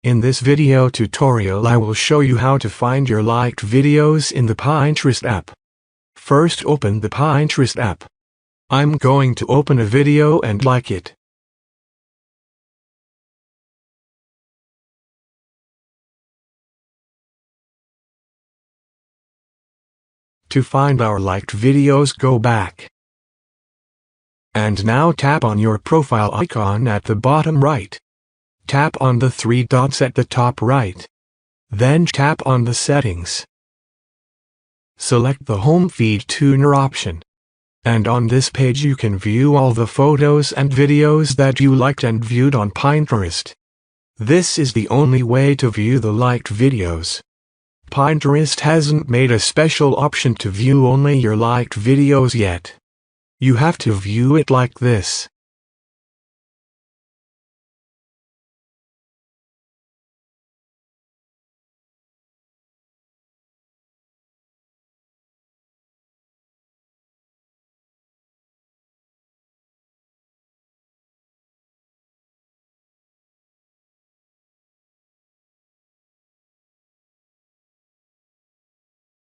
In this video tutorial I will show you how to find your liked videos in the Pinterest app. First open the Pinterest app. I'm going to open a video and like it. To find our liked videos, go back. And now tap on your profile icon at the bottom right. Tap on the three dots at the top right. Then tap on the settings. Select the home feed tuner option. And on this page you can view all the photos and videos that you liked and viewed on Pinterest. This is the only way to view the liked videos. Pinterest hasn't made a special option to view only your liked videos yet. You have to view it like this.